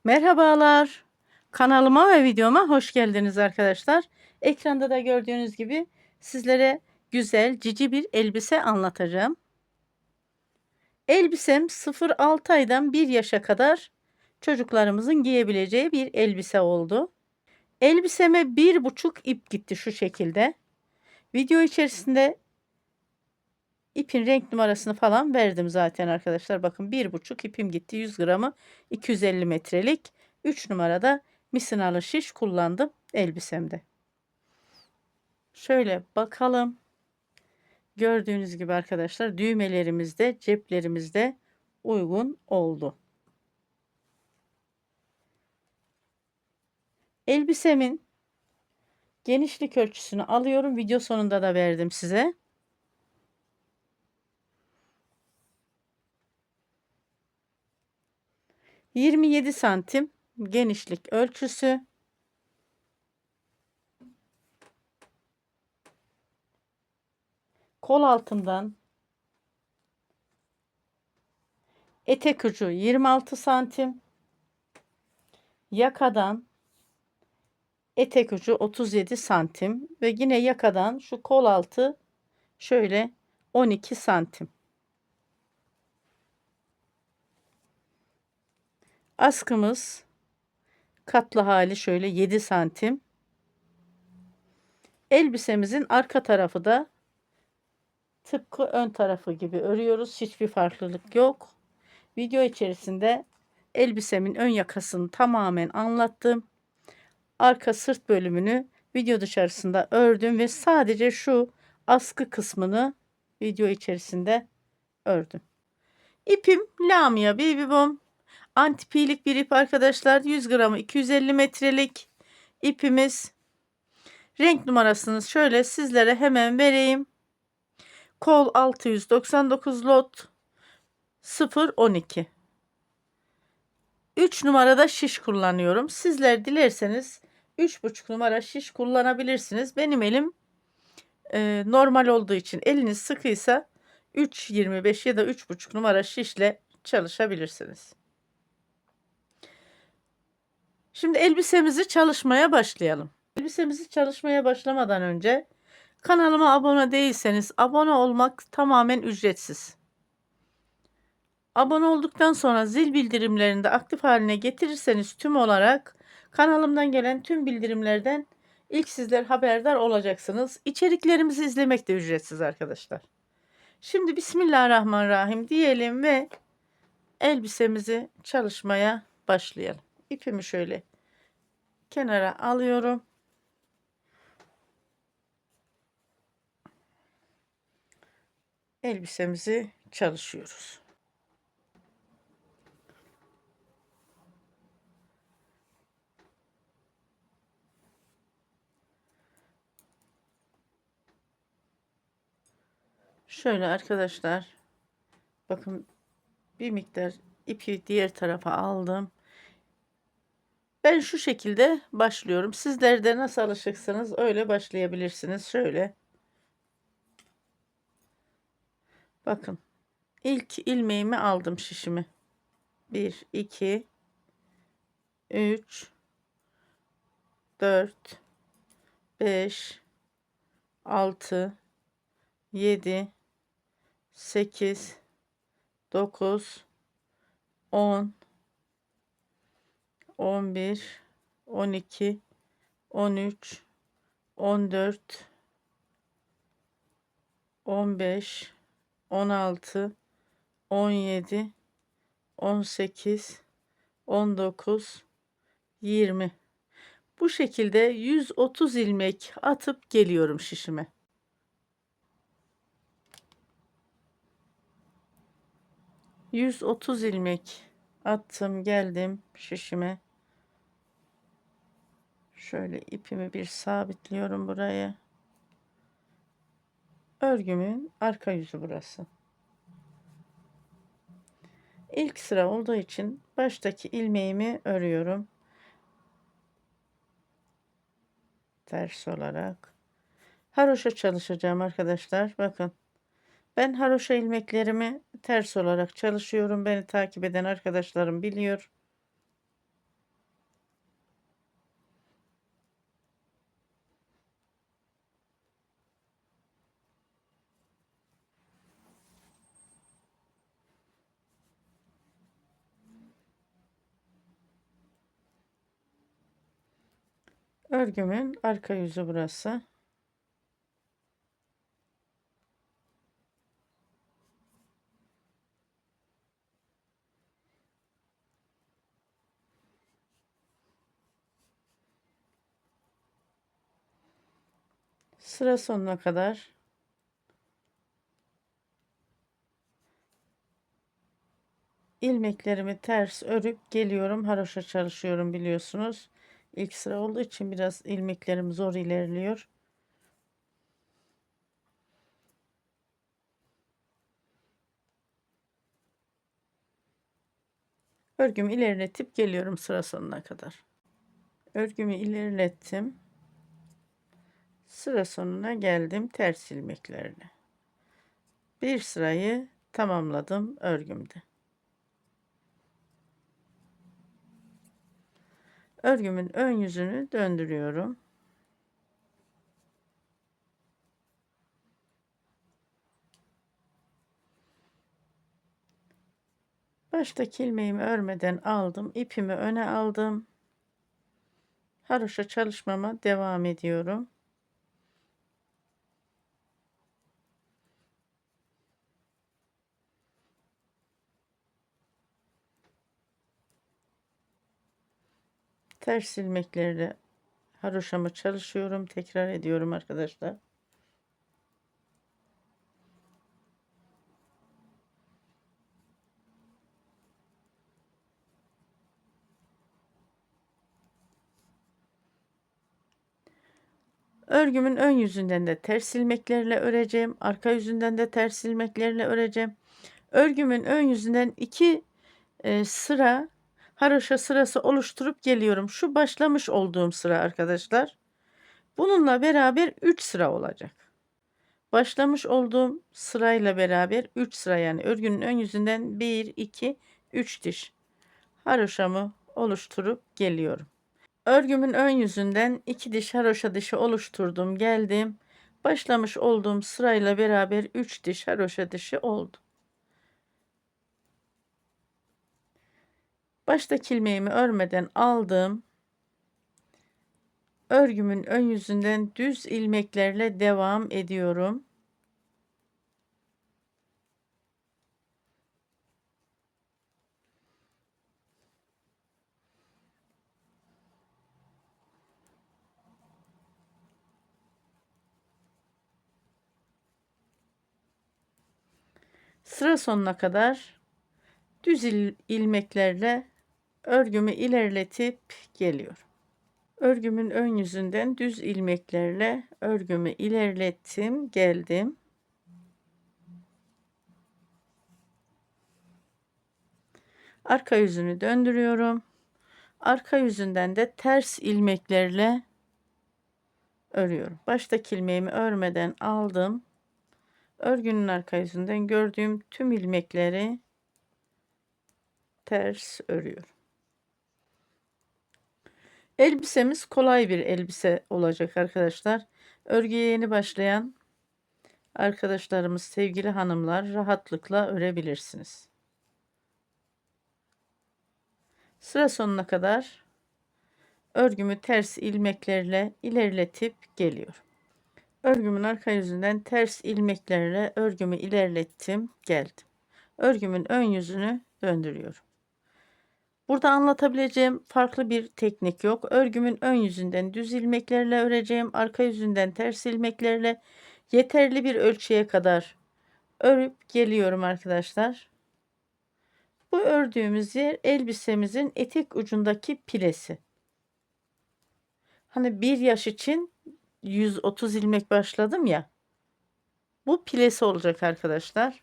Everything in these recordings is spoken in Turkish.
Merhabalar. Kanalıma ve videoma hoş geldiniz arkadaşlar. Ekranda da gördüğünüz gibi sizlere güzel cici bir elbise anlatacağım. Elbisem 0-6 aydan 1 yaşa kadar çocuklarımızın giyebileceği bir elbise oldu. Elbiseme 1,5 ip gitti şu şekilde. Video içerisinde ipin renk numarasını falan verdim zaten arkadaşlar. Bakın 1,5 ipim gitti. 100 gramı 250 metrelik. 3 numarada misinalı şiş kullandım elbisemde. Şöyle bakalım. Gördüğünüz gibi arkadaşlar düğmelerimizde ceplerimizde uygun oldu. Elbisemin genişlik ölçüsünü alıyorum. Video sonunda da verdim size. ...27 santim genişlik ölçüsü. Kol altından etek ucu 26 santim. Yakadan etek ucu 37 santim. Ve yine yakadan şu kol altı şöyle 12 santim. Askımız katlı hali şöyle 7 santim. Elbisemizin arka tarafı da tıpkı ön tarafı gibi örüyoruz. Hiçbir farklılık yok. Video içerisinde elbisemin ön yakasını tamamen anlattım. Arka sırt bölümünü video dışarısında ördüm ve sadece şu askı kısmını video içerisinde ördüm. İpim Lamia Baby Boom. Antipilik bir ip arkadaşlar. 100 gramı 250 metrelik ipimiz. Renk numarasını şöyle sizlere hemen vereyim. Kol 699 lot 012. 3 numarada şiş kullanıyorum. Sizler dilerseniz 3,5 numara şiş kullanabilirsiniz. Benim elim normal olduğu için eliniz sıkıysa 3,25 ya da 3,5 numara şişle çalışabilirsiniz. Şimdi elbisemizi çalışmaya başlayalım. Elbisemizi çalışmaya başlamadan önce kanalıma abone değilseniz abone olmak tamamen ücretsiz. Abone olduktan sonra zil bildirimlerini de aktif haline getirirseniz tüm olarak kanalımdan gelen tüm bildirimlerden ilk sizler haberdar olacaksınız. İçeriklerimizi izlemek de ücretsiz arkadaşlar. Şimdi Bismillahirrahmanirrahim diyelim ve elbisemizi çalışmaya başlayalım. İpimi şöyle kenara alıyorum. Elbisemizi çalışıyoruz. Şöyle arkadaşlar bakın bir miktar ipi diğer tarafa aldım. Ben şu şekilde başlıyorum. Sizler de nasıl alışıksınız öyle başlayabilirsiniz. Şöyle. Bakın. İlk ilmeğimi aldım şişimi. 1, 2, 3, 4, 5, 6, 7, 8, 9, 10, 11, 12, 13, 14, 15, 16, 17, 18, 19, 20. Bu şekilde 130 ilmek atıp geliyorum şişime. ...130 ilmek attım geldim şişime. Şöyle ipimi bir sabitliyorum buraya. Örgümün arka yüzü burası. İlk sıra olduğu için baştaki ilmeğimi örüyorum. Ters olarak. Haroşa çalışacağım arkadaşlar. Bakın. Ben haroşa ilmeklerimi ters olarak çalışıyorum. Beni takip eden arkadaşlarım biliyor. Örgümün arka yüzü burası. Sıra sonuna kadar ilmeklerimi ters örüp geliyorum. Haroşa çalışıyorum biliyorsunuz. İlk sıra olduğu için biraz ilmeklerim zor ilerliyor. Örgümü ilerletip geliyorum sıra sonuna kadar. Örgümü ilerlettim. Sıra sonuna geldim ters ilmeklerle. Bir sırayı tamamladım örgümde. Örgümün ön yüzünü döndürüyorum. Baştaki ilmeğimi örmeden aldım. İpimi öne aldım. Haroşa çalışmama devam ediyorum. Ters ilmeklerle haroşamı çalışıyorum. Tekrar ediyorum arkadaşlar. Örgümün ön yüzünden de ters ilmeklerle öreceğim. Arka yüzünden de ters ilmeklerle öreceğim. Örgümün ön yüzünden 2 sıra haroşa sırası oluşturup geliyorum. Şu başlamış olduğum sıra arkadaşlar. Bununla beraber 3 sıra olacak. Başlamış olduğum sırayla beraber 3 sıra, yani örgünün ön yüzünden 1 2 3 diş haroşamı oluşturup geliyorum. Örgümün ön yüzünden 2 diş haroşa dişi oluşturdum, geldim. Başlamış olduğum sırayla beraber 3 diş haroşa dişi oldu. Baştaki ilmeğimi örmeden aldım. Örgümün ön yüzünden düz ilmeklerle devam ediyorum. Sıra sonuna kadar düz ilmeklerle örgümü ilerletip geliyorum. Örgümün ön yüzünden düz ilmeklerle örgümü ilerlettim, geldim. Arka yüzünü döndürüyorum. Arka yüzünden de ters ilmeklerle örüyorum. Baştaki ilmeğimi örmeden aldım. Örgünün arka yüzünden gördüğüm tüm ilmekleri ters örüyorum. Elbisemiz kolay bir elbise olacak arkadaşlar. Örgüye yeni başlayan arkadaşlarımız, sevgili hanımlar, rahatlıkla örebilirsiniz. Sıra sonuna kadar örgümü ters ilmeklerle ilerletip geliyorum. Örgümün arka yüzünden ters ilmeklerle örgümü ilerlettim, geldim. Örgümün ön yüzünü döndürüyorum. Burada anlatabileceğim farklı bir teknik yok. Örgümün ön yüzünden düz ilmeklerle öreceğim. Arka yüzünden ters ilmeklerle yeterli bir ölçüye kadar örüp geliyorum arkadaşlar. Bu ördüğümüz yer elbisemizin etek ucundaki pilesi. Hani bir yaş için 130 ilmek başladım ya. Bu pilesi olacak arkadaşlar.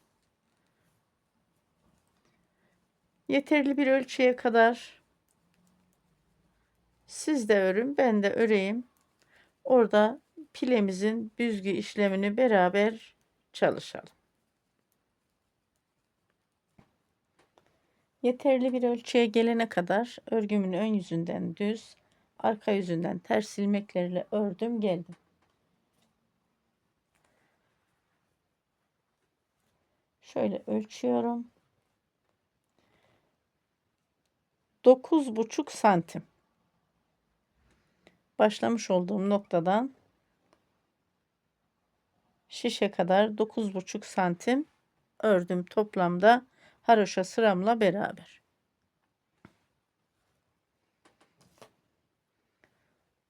Yeterli bir ölçüye kadar siz de örün, ben de öreyim. Orada pilemizin büzgü işlemini beraber çalışalım. Yeterli bir ölçüye gelene kadar örgümün ön yüzünden düz, arka yüzünden ters ilmeklerle ördüm, geldim. Şöyle ölçüyorum. 9,5 santim. başlamış olduğum noktadan şişe kadar 9,5 santim ördüm toplamda haroşa sıramla beraber.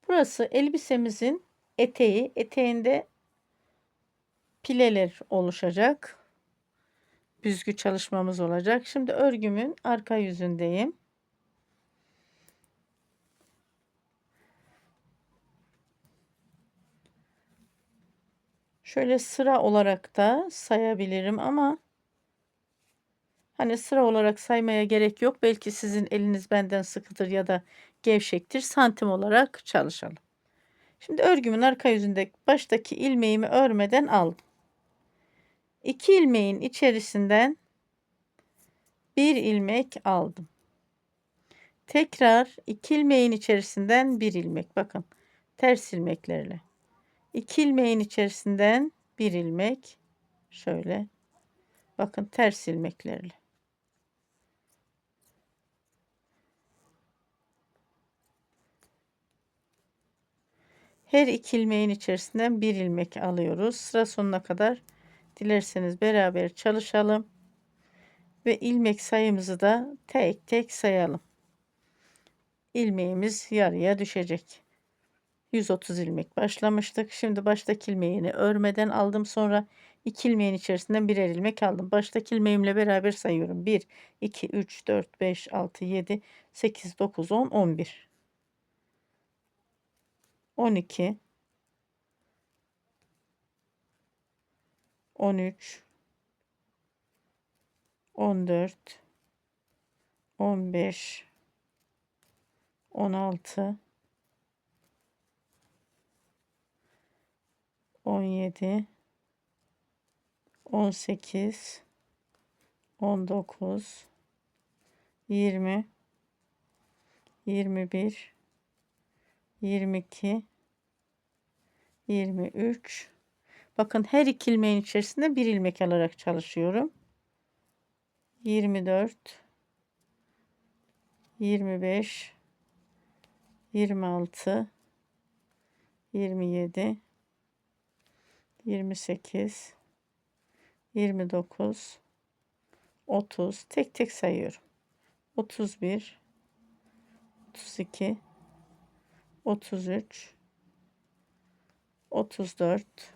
Burası elbisemizin eteği. Eteğinde pileler oluşacak. Büzgü çalışmamız olacak. Şimdi örgümün arka yüzündeyim. Şöyle sıra olarak da sayabilirim ama hani sıra olarak saymaya gerek yok. Belki sizin eliniz benden sıkıdır ya da gevşektir. Santim olarak çalışalım. Şimdi örgümün arka yüzünde baştaki ilmeğimi örmeden aldım. 2 ilmeğin içerisinden bir ilmek aldım. Tekrar 2 ilmeğin içerisinden bir ilmek. Bakın ters ilmeklerle. 2 ilmeğin içerisinden bir ilmek. Şöyle. Bakın ters ilmeklerle. Her 2 ilmeğin içerisinden bir ilmek alıyoruz. Sıra sonuna kadar dilerseniz beraber çalışalım. Ve ilmek sayımızı da tek tek sayalım. İlmeğimiz yarıya düşecek. 130 ilmek başlamıştık. Şimdi baştaki ilmeğini örmeden aldım. Sonra 2 ilmeğin içerisinden birer ilmek aldım. Baştaki ilmeğimle beraber sayıyorum. 1, 2, 3, 4, 5, 6, 7, 8, 9, 10, 11. 12, 13, 14, 15, 16, 17, 18, 19, 20, 21, 22, 23. Bakın her 2 ilmeğin içerisinde bir ilmek alarak çalışıyorum. 24, 25, 26, 27, 28, 29, 30. Tek tek sayıyorum. 31, 32, 33, 34,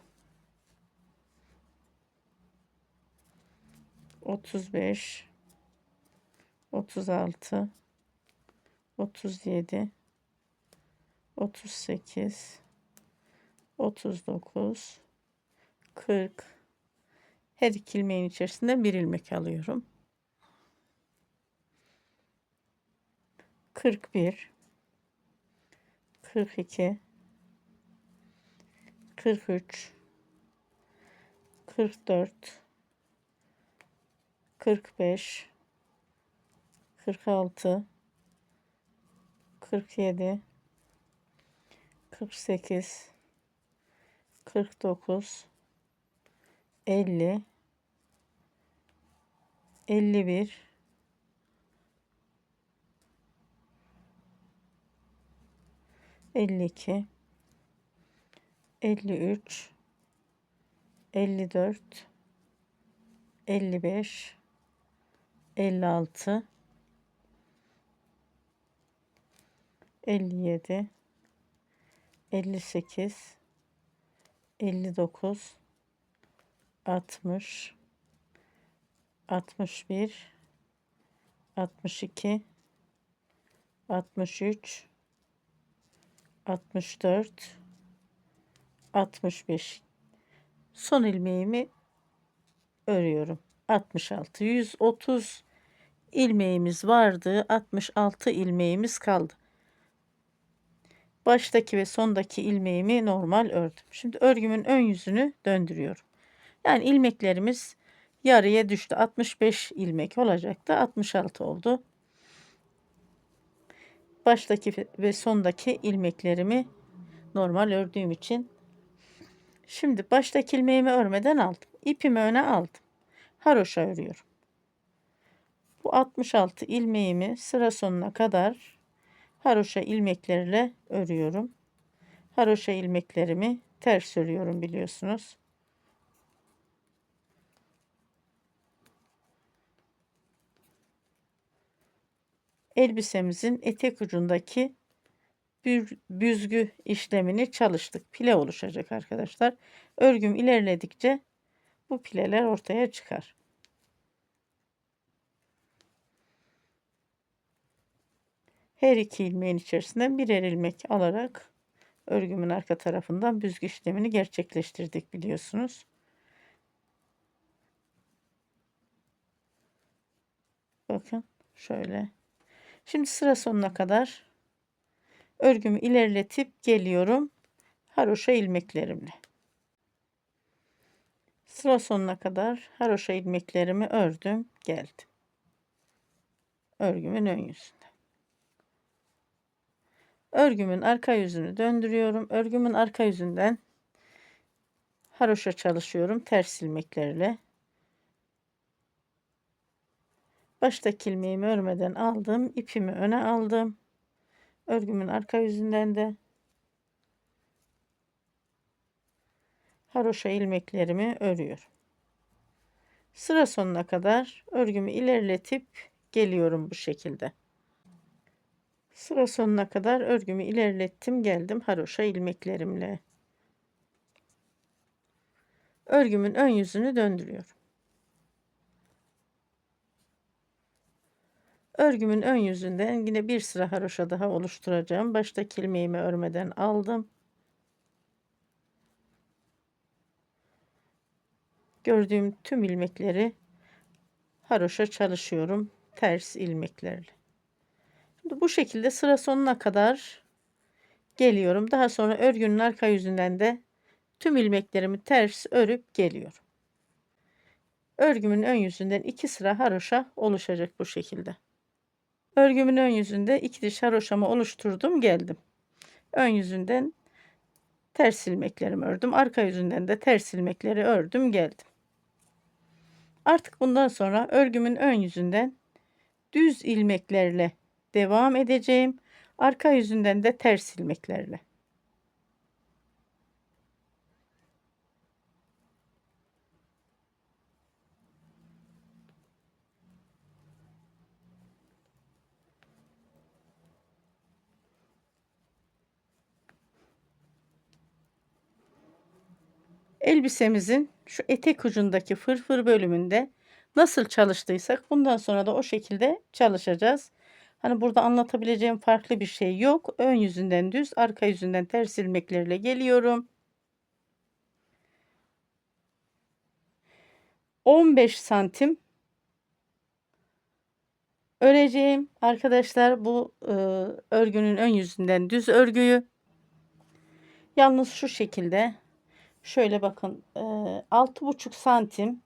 35, 36, 37, 38, 39, 40. Her 2 ilmeğin içerisinde bir ilmek alıyorum. 41, 42, 43, 44, 45, 46, 47, 48, 49, 50, 51, 52, 53, 54, 55, 56, 57, 58, 59, 60, 61, 62, 63, 64, 65. Son ilmeğimi örüyorum. 66, 130 ilmeğimiz vardı. 66 ilmeğimiz kaldı. Baştaki ve sondaki ilmeğimi normal ördüm. Şimdi örgümün ön yüzünü döndürüyorum. Yani ilmeklerimiz yarıya düştü. 65 ilmek olacaktı. 66 oldu. Baştaki ve sondaki ilmeklerimi normal ördüğüm için. Şimdi baştaki ilmeğimi örmeden aldım. İpimi öne aldım. Haroşa örüyorum. Bu 66 ilmeğimi sıra sonuna kadar haroşa ilmekleriyle örüyorum. haroşa ilmeklerimi ters örüyorum biliyorsunuz. Elbisemizin etek ucundaki büzgü işlemini çalıştık. Pile oluşacak arkadaşlar. Örgüm ilerledikçe bu pileler ortaya çıkar. Her iki ilmeğin içerisinden birer ilmek alarak örgümün arka tarafından büzgü işlemini gerçekleştirdik biliyorsunuz. Bakın şöyle. Şimdi sıra sonuna kadar örgümü ilerletip geliyorum haroşa ilmeklerimle. Sıra sonuna kadar haroşa ilmeklerimi ördüm, geldim. Örgümün ön yüzünde. Örgümün arka yüzünü döndürüyorum. Örgümün arka yüzünden haroşa çalışıyorum ters ilmeklerle. Baştaki ilmeğimi örmeden aldım, ipimi öne aldım. Örgümün arka yüzünden de haroşa ilmeklerimi örüyorum. Sıra sonuna kadar örgümü ilerletip geliyorum bu şekilde. Sıra sonuna kadar örgümü ilerlettim, geldim haroşa ilmeklerimle. Örgümün ön yüzünü döndürüyorum. Örgümün ön yüzünden yine bir sıra haroşa daha oluşturacağım. Baştaki ilmeğimi örmeden aldım. Gördüğüm tüm ilmekleri haroşa çalışıyorum ters ilmeklerle. Şimdi bu şekilde sıra sonuna kadar geliyorum. Daha sonra örgünün arka yüzünden de tüm ilmeklerimi ters örüp geliyorum. Örgümün ön yüzünden 2 sıra haroşa oluşacak bu şekilde. Örgümün ön yüzünde 2 diş haroşamı oluşturdum, geldim. Ön yüzünden ters ilmeklerimi ördüm. Arka yüzünden de ters ilmekleri ördüm, geldim. Artık bundan sonra örgümün ön yüzünden düz ilmeklerle devam edeceğim. Arka yüzünden de ters ilmeklerle. Elbisemizin şu etek ucundaki fırfır bölümünde nasıl çalıştıysak bundan sonra da o şekilde çalışacağız. Hani burada anlatabileceğim farklı bir şey yok. Ön yüzünden düz, arka yüzünden ters ilmeklerle geliyorum. 15 santim öreceğim arkadaşlar bu örgünün ön yüzünden düz örgüyü. Yalnız şu şekilde şöyle bakın 6,5 santim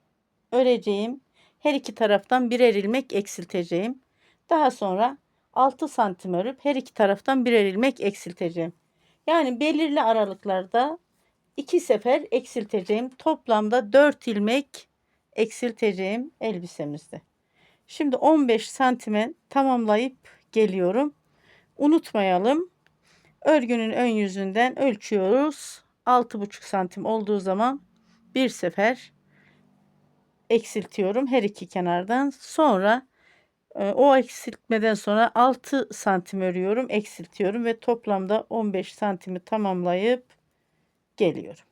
öreceğim. Her iki taraftan birer ilmek eksilteceğim. Daha sonra 6 santim örüp her iki taraftan birer ilmek eksilteceğim. Yani belirli aralıklarda 2 sefer eksilteceğim. Toplamda 4 ilmek eksilteceğim elbisemizde. Şimdi 15 santime tamamlayıp geliyorum. Unutmayalım. Örgünün ön yüzünden ölçüyoruz. 6,5 santim olduğu zaman bir sefer eksiltiyorum her iki kenardan. Sonra o eksiltmeden sonra 6 santim örüyorum, eksiltiyorum ve toplamda 15 santimi tamamlayıp geliyorum.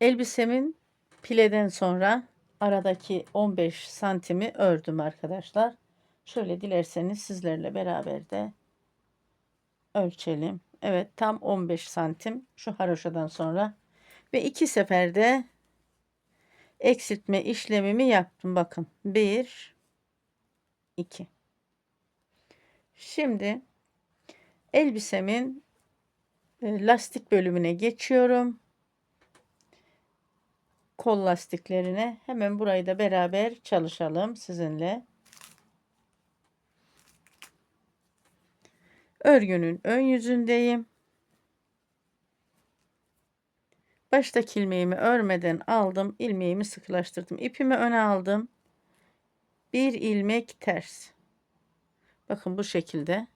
Elbisemin pileden sonra aradaki 15 santimi ördüm arkadaşlar. Şöyle dilerseniz sizlerle beraber de ölçelim. Evet, tam 15 santim şu haroşadan sonra ve 2 seferde eksiltme işlemimi yaptım. Bakın 1 2. Şimdi elbisemin lastik bölümüne geçiyorum. Kol lastiklerine hemen burayı da beraber çalışalım sizinle. Örgünün ön yüzündeyim. Baştaki ilmeğimi örmeden aldım. İlmeğimi sıkılaştırdım. İpimi öne aldım. bir ilmek ters. Bakın bu şekilde.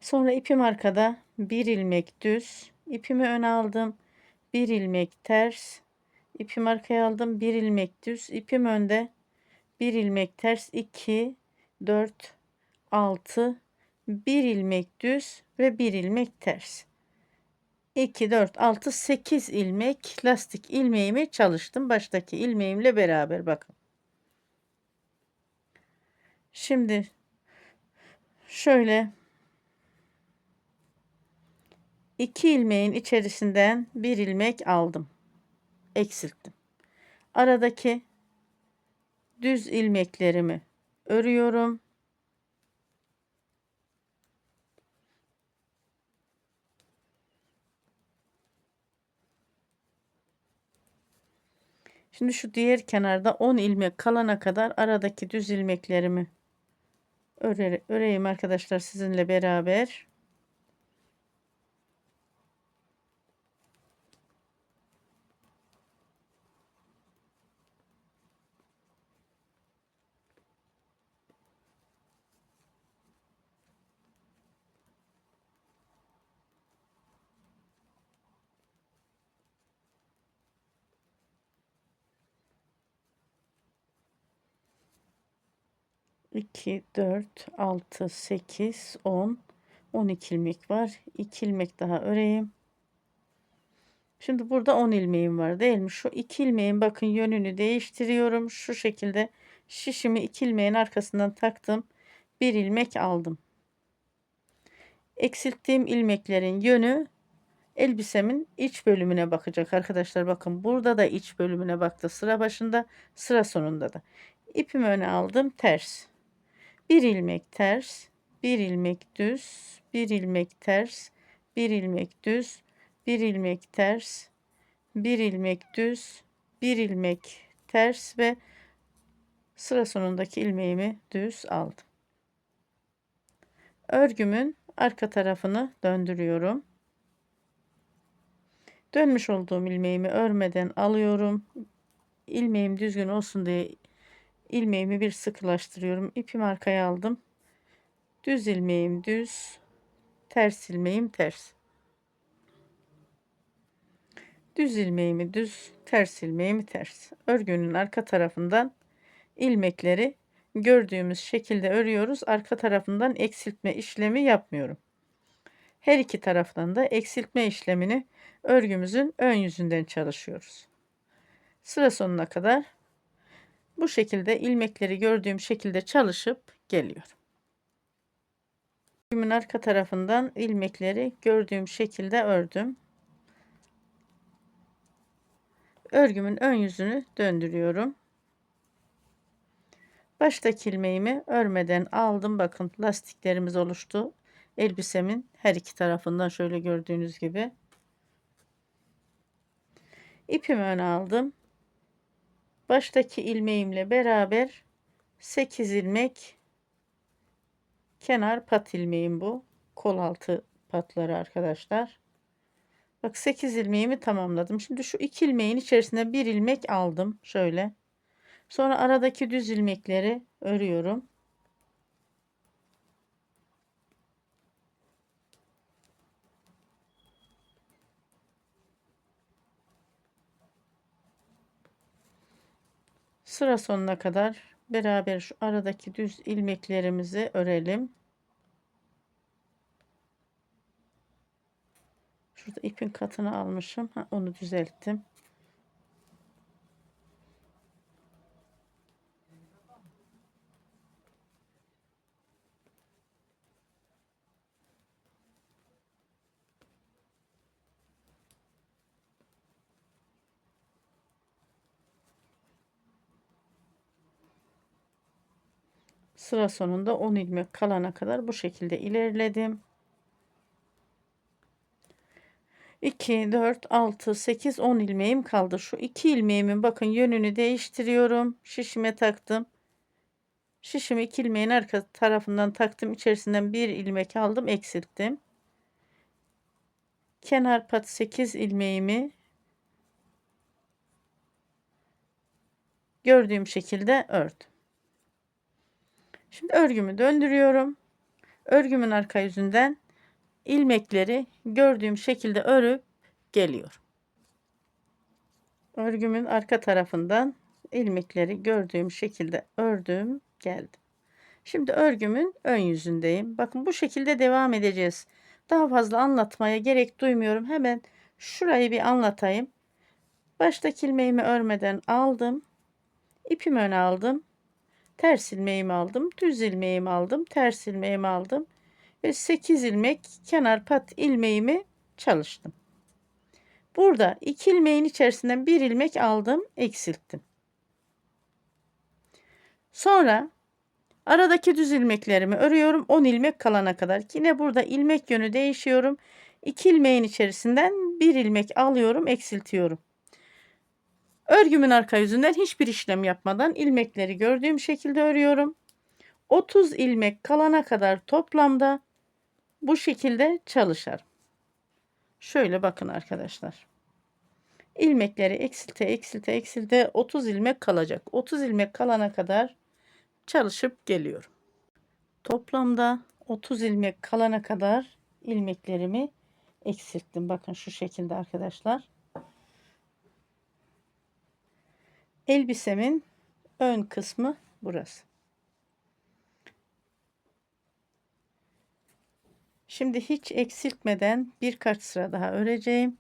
Sonra ipim arkada, bir ilmek düz, ipimi öne aldım, bir ilmek ters, ipim arkaya aldım, bir ilmek düz, ipim önde, bir ilmek ters, 2 4 6, bir ilmek düz ve bir ilmek ters. 2 4 6 8 ilmek lastik ilmeğimi çalıştım baştaki ilmeğimle beraber. Bakın şimdi şöyle 2 ilmeğin içerisinden bir ilmek aldım, eksilttim. Aradaki düz ilmeklerimi örüyorum. Şimdi şu diğer kenarda 10 ilmek kalana kadar aradaki düz ilmeklerimi öreyim arkadaşlar sizinle beraber. İki, 4, 6, 8, 10, 12 ilmek var. 2 ilmek daha öreyim. Şimdi burada 10 ilmeğim var değil mi? Şu 2 ilmeğin bakın yönünü değiştiriyorum. Şu şekilde şişimi 2 ilmeğin arkasından taktım. Bir ilmek aldım. Eksilttiğim ilmeklerin yönü elbisemin iç bölümüne bakacak arkadaşlar. Bakın burada da iç bölümüne baktı. Sıra başında, sıra sonunda da. İpimi öne aldım, ters. Bir ilmek ters, bir ilmek düz, bir ilmek ters, bir ilmek düz, bir ilmek ters, bir ilmek düz, bir ilmek ters ve sıra sonundaki ilmeğimi düz aldım. Örgümün arka tarafını döndürüyorum. Dönmüş olduğum ilmeğimi örmeden alıyorum. İlmeğim düzgün olsun diye ilmeğimi bir sıkılaştırıyorum. İpimi arkaya aldım. Düz ilmeğim düz, ters ilmeğim ters. Düz ilmeğimi düz, ters ilmeğimi ters. Örgünün arka tarafından ilmekleri gördüğümüz şekilde örüyoruz. Arka tarafından eksiltme işlemi yapmıyorum. Her iki taraftan da eksiltme işlemini örgümüzün ön yüzünden çalışıyoruz. Sıra sonuna kadar bu şekilde ilmekleri gördüğüm şekilde çalışıp geliyorum. Örgümün arka tarafından ilmekleri gördüğüm şekilde ördüm. Örgümün ön yüzünü döndürüyorum. Baştaki ilmeğimi örmeden aldım. Bakın lastiklerimiz oluştu. Elbisemin her iki tarafından şöyle gördüğünüz gibi. İpimi öne aldım. Baştaki ilmeğimle beraber 8 ilmek kenar pat ilmeğim bu. Kol altı patları arkadaşlar. Bak 8 ilmeğimi tamamladım. Şimdi şu 2 ilmeğin içerisine bir ilmek aldım. Şöyle. Sonra aradaki düz ilmekleri örüyorum. Sıra sonuna kadar beraber şu aradaki düz ilmeklerimizi örelim. Şurada ipin katını almışım. Onu düzelttim. Sıra sonunda 10 ilmek kalana kadar bu şekilde ilerledim. 2, 4, 6, 8, 10 ilmeğim kaldı. Şu 2 ilmeğimin bakın yönünü değiştiriyorum. Şişime taktım. Şişimi 2 ilmeğin arka tarafından taktım. İçerisinden bir ilmek aldım, eksilttim. Kenar pat 8 ilmeğimi gördüğüm şekilde ördüm. Şimdi örgümü döndürüyorum. Örgümün arka yüzünden ilmekleri gördüğüm şekilde örüp geliyorum. Örgümün arka tarafından ilmekleri gördüğüm şekilde ördüm, geldim. Şimdi örgümün ön yüzündeyim. Bakın bu şekilde devam edeceğiz. Daha fazla anlatmaya gerek duymuyorum. Hemen şurayı bir anlatayım. Baştaki ilmeğimi örmeden aldım. İpimi öne aldım. Ters ilmeğimi aldım. Düz ilmeğimi aldım. Ters ilmeğimi aldım. Ve 8 ilmek kenar pat ilmeğimi çalıştım. Burada 2 ilmeğin içerisinden 1 ilmek aldım, eksilttim. Sonra aradaki düz ilmeklerimi örüyorum 10 ilmek kalana kadar. Yine burada ilmek yönü değişiyorum. 2 ilmeğin içerisinden 1 ilmek alıyorum, eksiltiyorum. Örgümün arka yüzünden hiçbir işlem yapmadan ilmekleri gördüğüm şekilde örüyorum. 30 ilmek kalana kadar toplamda bu şekilde çalışırım. Şöyle bakın arkadaşlar. İlmekleri eksilte 30 ilmek kalacak. 30 ilmek kalana kadar çalışıp geliyorum. Toplamda 30 ilmek kalana kadar ilmeklerimi eksilttim. Bakın şu şekilde arkadaşlar. Elbisemin ön kısmı burası. Şimdi hiç eksiltmeden birkaç sıra daha öreceğim.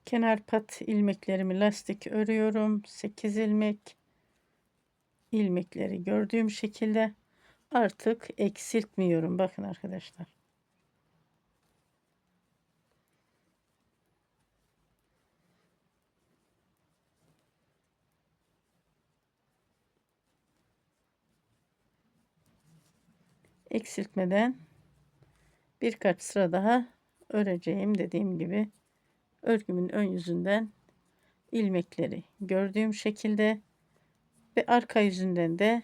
Kenar pat ilmeklerimi lastik örüyorum. 8 ilmek. İlmekleri gördüğüm şekilde artık eksiltmiyorum. Bakın arkadaşlar. Eksiltmeden birkaç sıra daha öreceğim. Dediğim gibi örgümün ön yüzünden ilmekleri gördüğüm şekilde ve arka yüzünden de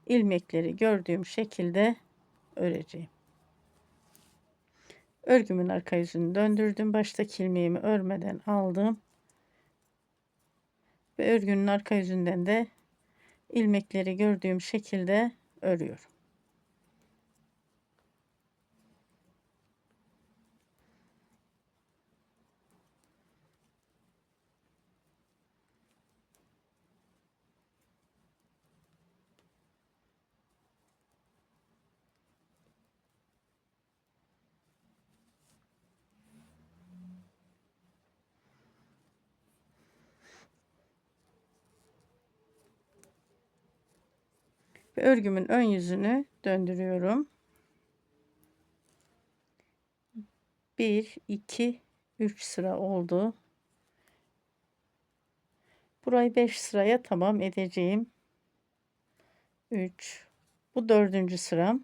ilmekleri gördüğüm şekilde öreceğim. Örgümün arka yüzünü döndürdüm. Baştaki ilmeğimi örmeden aldım. Ve örgünün arka yüzünden de ilmekleri gördüğüm şekilde örüyorum. Ve örgümün ön yüzünü döndürüyorum. 1 2 3 sıra oldu. Burayı 5 sıraya tamam edeceğim. 3 bu dördüncü sıram.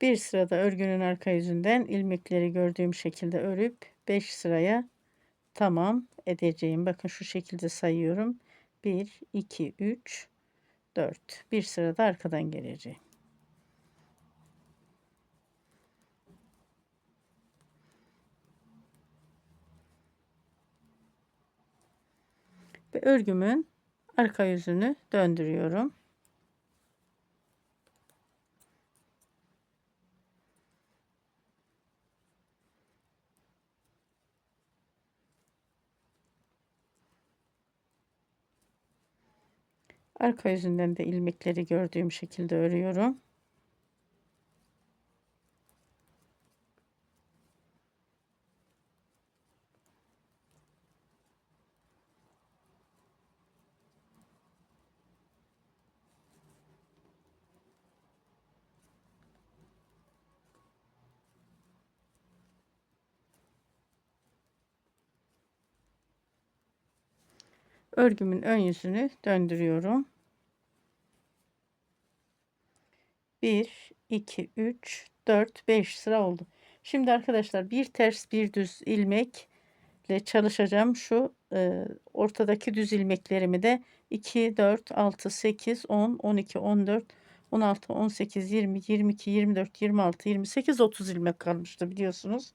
Bir sırada örgünün arka yüzünden ilmekleri gördüğüm şekilde örüp 5 sıraya tamam edeceğim. Bakın şu şekilde sayıyorum. 1 2 3 4. Bir sırada arkadan geleceğim. Ve örgümün arka yüzünü döndürüyorum. Arka yüzünden de ilmekleri gördüğüm şekilde örüyorum. Örgümün ön yüzünü döndürüyorum. 1 2 3 4 5 sıra oldu. Şimdi arkadaşlar bir ters bir düz ilmek ilmekle çalışacağım. Şu ortadaki düz ilmeklerimi de 2, 4, 6, 8, 10, 12, 14, 16, 18, 20, 22, 24, 26, 28, 30 ilmek kalmıştı biliyorsunuz.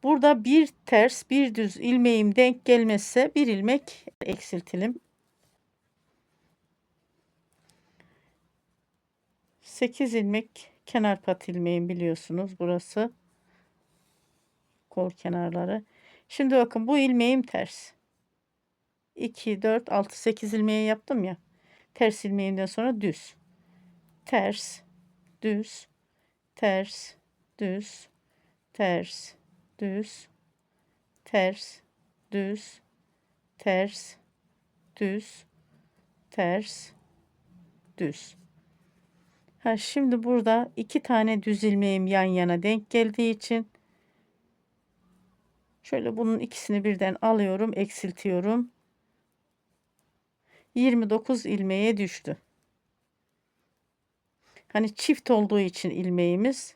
Burada bir ters bir düz ilmeğim denk gelmezse bir ilmek eksiltelim. 8 ilmek kenar pat ilmeğim biliyorsunuz burası. Kol kenarları. Şimdi bakın bu ilmeğim ters. 2, 4, 6, 8 ilmeği yaptım ya. Ters ilmeğimden sonra düz. Ters, düz, ters, düz, ters, düz, ters, düz, ters, düz, ters, düz. Ha, şimdi burada 2 tane düz ilmeğim yan yana denk geldiği için şöyle bunun ikisini birden alıyorum, eksiltiyorum. 29 ilmeğe düştü. Hani çift olduğu için ilmeğimiz.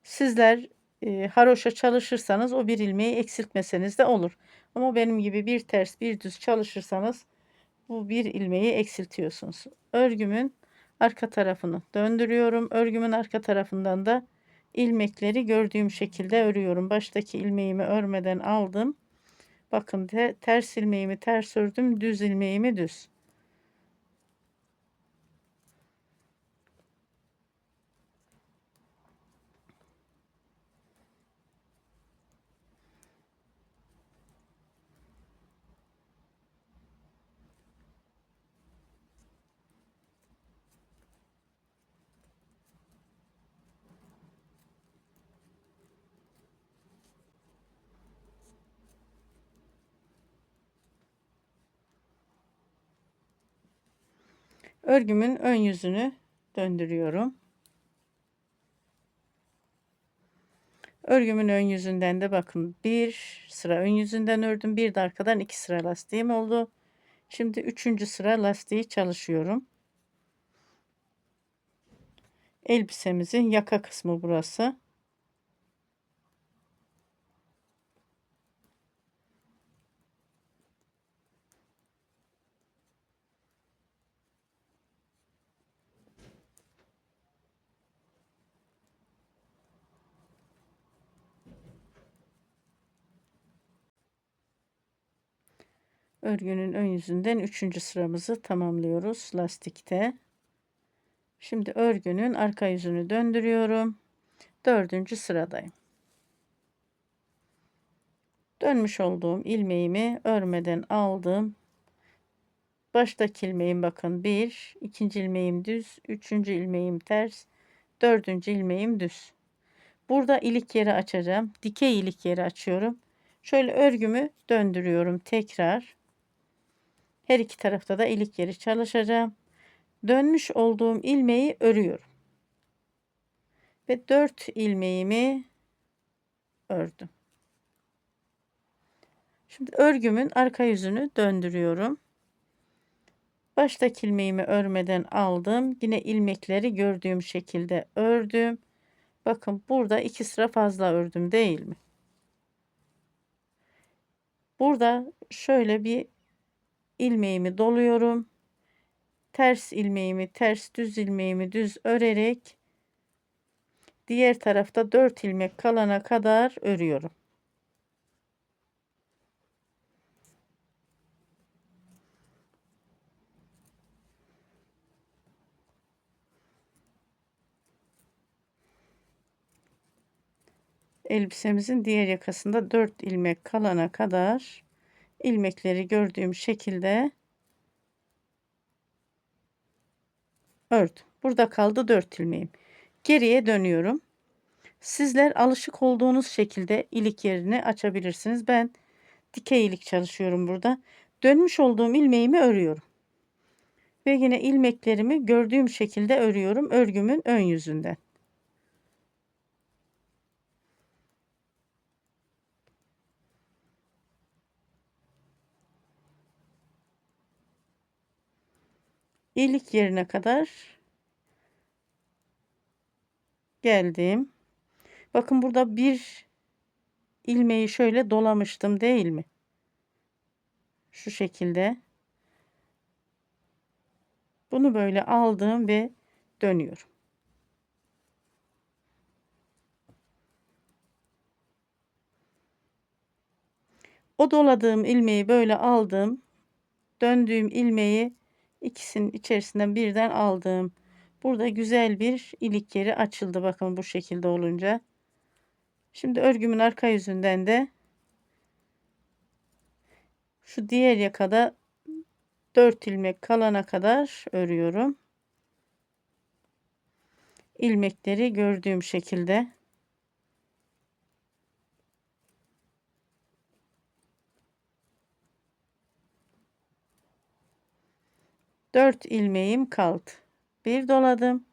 Sizler haroşa çalışırsanız o bir ilmeği eksiltmeseniz de olur. Ama benim gibi bir ters bir düz çalışırsanız bu bir ilmeği eksiltiyorsunuz. Örgümün arka tarafını döndürüyorum. Örgümün arka tarafından da ilmekleri gördüğüm şekilde örüyorum. Baştaki ilmeğimi örmeden aldım. Bakın ters ilmeğimi ters ördüm, düz ilmeğimi düz. Örgümün ön yüzünü döndürüyorum. Örgümün ön yüzünden de bakın bir sıra ön yüzünden ördüm. Bir de arkadan 2 sıra lastiğim oldu. Şimdi 3. sıra lastiği çalışıyorum. Elbisemizin yaka kısmı burası. Örgünün ön yüzünden 3. sıramızı tamamlıyoruz lastikte. Şimdi örgünün arka yüzünü döndürüyorum. 4. sıradayım. Dönmüş olduğum ilmeğimi örmeden aldım. Baştaki ilmeğim bakın 1, ikinci ilmeğim düz, 3. ilmeğim ters, 4. ilmeğim düz. Burada ilik yeri açacağım. Dikey ilik yeri açıyorum. Şöyle örgümü döndürüyorum tekrar. Her iki tarafta da ilik yeri çalışacağım. Dönmüş olduğum ilmeği örüyorum. Ve 4 ilmeğimi ördüm. Şimdi örgümün arka yüzünü döndürüyorum. Baştaki ilmeğimi örmeden aldım. Yine ilmekleri gördüğüm şekilde ördüm. Bakın burada 2 sıra fazla ördüm değil mi? Burada şöyle bir ilmeğimi doluyorum. Ters ilmeğimi ters, düz ilmeğimi düz örerek diğer tarafta 4 ilmek kalana kadar örüyorum. Elbisemizin diğer yakasında 4 ilmek kalana kadar ilmekleri gördüğüm şekilde ördüm. Burada kaldı 4 ilmeğim. Geriye dönüyorum. Sizler alışık olduğunuz şekilde ilik yerini açabilirsiniz. Ben dikey ilik çalışıyorum burada. Dönmüş olduğum ilmeğimi örüyorum. Ve yine ilmeklerimi gördüğüm şekilde örüyorum örgümün ön yüzünden. İlik yerine kadar geldim. Bakın burada bir ilmeği şöyle dolamıştım değil mi? Şu şekilde. Bunu böyle aldım ve dönüyorum. O doladığım ilmeği böyle aldım. Döndüğüm ilmeği ikisinin içerisinden birden aldım. Burada güzel bir ilik yeri açıldı. Bakın bu şekilde olunca. Şimdi örgümün arka yüzünden de şu diğer yakada 4 ilmek kalana kadar örüyorum. İlmekleri gördüğüm şekilde. Dört ilmeğim kaldı. Bir doladım.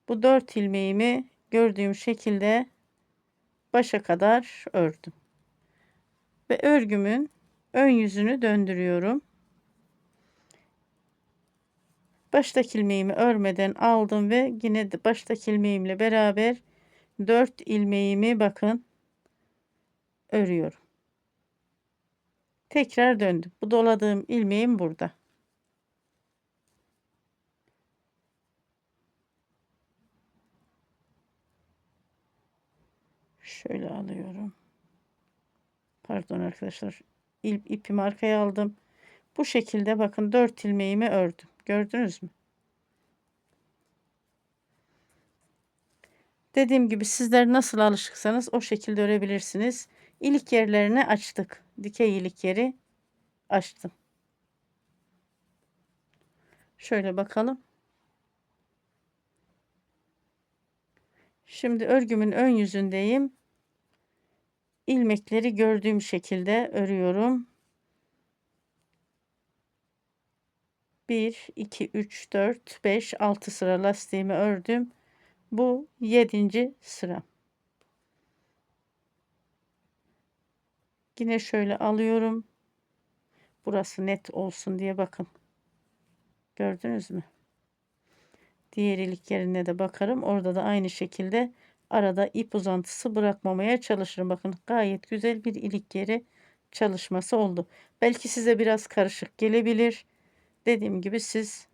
Bu 4 ilmeğimi gördüğüm şekilde başa kadar ördüm. Ve örgümün ön yüzünü döndürüyorum. Baştaki ilmeğimi örmeden aldım ve yine de baştaki ilmeğimle beraber 4 ilmeğimi bakın örüyorum. Tekrar döndüm. Bu doladığım ilmeğim burada. Şöyle alıyorum. Pardon arkadaşlar. İpimi arkaya aldım. Bu şekilde bakın 4 ilmeğimi ördüm. Gördünüz mü? Dediğim gibi sizler nasıl alışıksanız o şekilde örebilirsiniz. İlik yerlerini açtık. Dikey ilik yeri açtım. Şöyle bakalım. Şimdi örgümün ön yüzündeyim. İlmekleri gördüğüm şekilde örüyorum. 1, 2, 3, 4, 5, 6 sıra lastiğimi ördüm. Bu 7. sıra. Yine şöyle alıyorum. Burası net olsun diye bakın. Gördünüz mü? Diğer ilik yerine de bakarım. Orada da aynı şekilde arada ip uzantısı bırakmamaya çalışırım. Bakın gayet güzel bir ilik yeri çalışması oldu. Belki size biraz karışık gelebilir. Dediğim gibi siz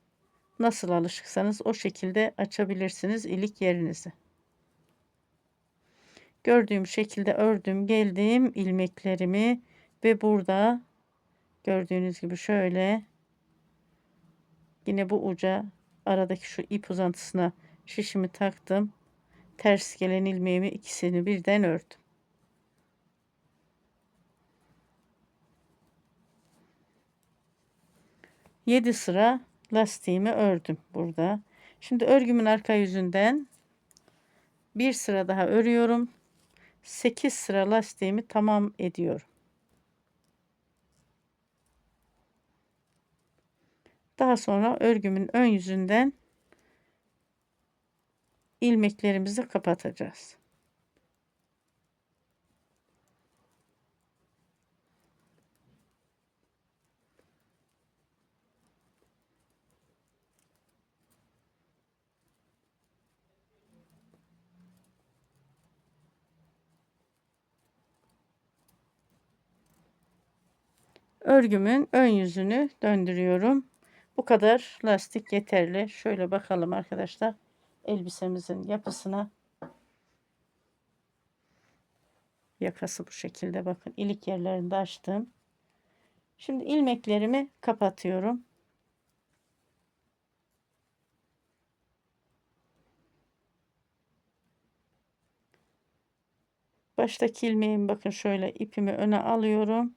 nasıl alışıksanız o şekilde açabilirsiniz ilik yerinizi. Gördüğüm şekilde ördüm, geldim ilmeklerimi ve burada gördüğünüz gibi şöyle yine bu uca aradaki şu ip uzantısına şişimi taktım. Ters gelen ilmeğimi ikisini birden ördüm. Yedi sıra lastiğimi ördüm burada. Şimdi örgümün arka yüzünden bir sıra daha örüyorum. 8 sıra lastiğimi tamam ediyorum. Daha sonra örgümün ön yüzünden ilmeklerimizi kapatacağız. Örgümün ön yüzünü döndürüyorum. Bu kadar lastik yeterli. Şöyle bakalım arkadaşlar elbisemizin yapısına. Yakası bu şekilde, bakın ilik yerlerini de açtım. Şimdi ilmeklerimi kapatıyorum. Baştaki ilmeğimi bakın şöyle ipimi öne alıyorum.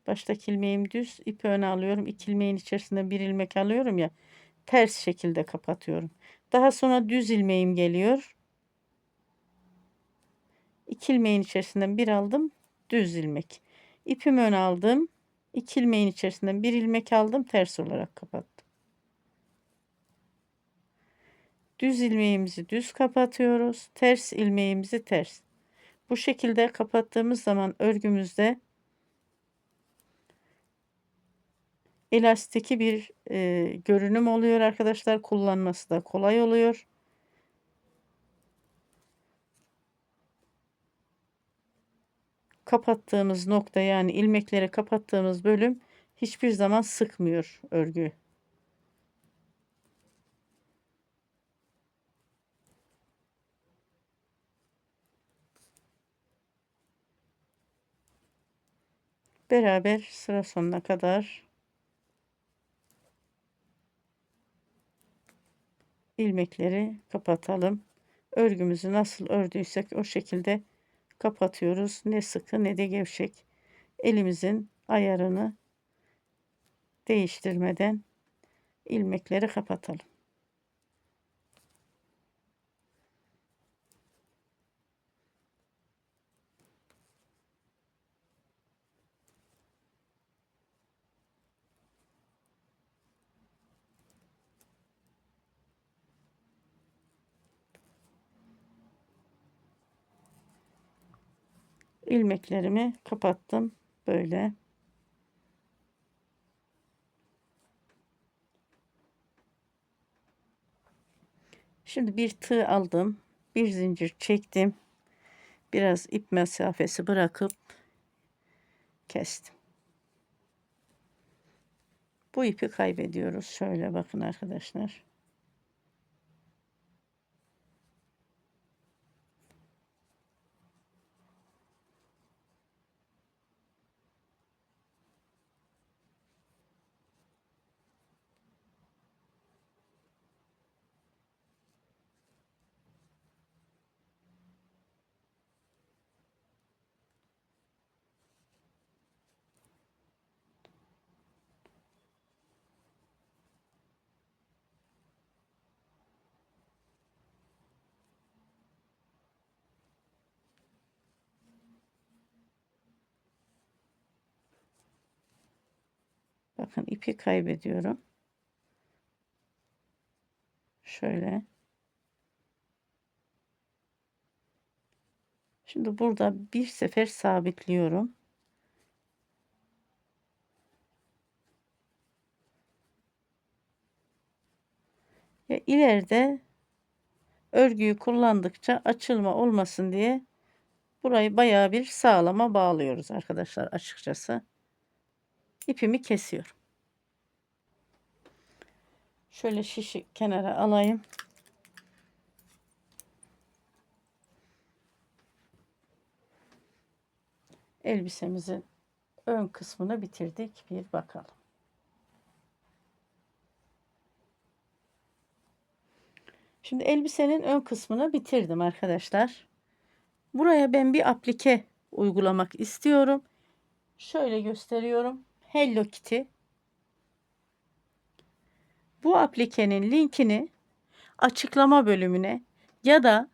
Baştaki ilmeğim düz, ipi öne alıyorum. İki ilmeğin içerisinde bir ilmek alıyorum ya. Ters şekilde kapatıyorum. Daha sonra düz ilmeğim geliyor. İki ilmeğin içerisinden bir aldım. Düz ilmek. İpimi öne aldım. İki ilmeğin içerisinden bir ilmek aldım. Ters olarak kapattım. Düz ilmeğimizi düz kapatıyoruz. Ters ilmeğimizi ters. Bu şekilde kapattığımız zaman örgümüzde elastiki bir görünüm oluyor arkadaşlar. Kullanması da kolay oluyor. kapattığımız nokta, yani ilmekleri kapattığımız bölüm hiçbir zaman sıkmıyor örgüyü. Beraber sıra sonuna kadar ilmekleri kapatalım. Örgümüzü nasıl ördüysek o şekilde kapatıyoruz. Ne sıkı ne de gevşek. Elimizin ayarını değiştirmeden ilmekleri kapatalım. İlmeklerimi kapattım böyle. Şimdi bir tığ aldım. Bir zincir çektim. Biraz ip mesafesi bırakıp kestim. Bu ipi kaybediyoruz. Şöyle bakın arkadaşlar. Bakın ipi kaybediyorum. Şöyle. Şimdi burada bir sefer sabitliyorum. Ve ileride örgüyü kullandıkça açılma olmasın diye burayı bayağı bir sağlama bağlıyoruz arkadaşlar açıkçası. İpimi kesiyorum. Şöyle şişi kenara alayım. Elbisemizin ön kısmını bitirdik. Bir bakalım. Şimdi elbisenin ön kısmını bitirdim arkadaşlar. Buraya ben bir aplike uygulamak istiyorum. Şöyle gösteriyorum. Hello Kitty. Bu aplikenin linkini açıklama bölümüne ya da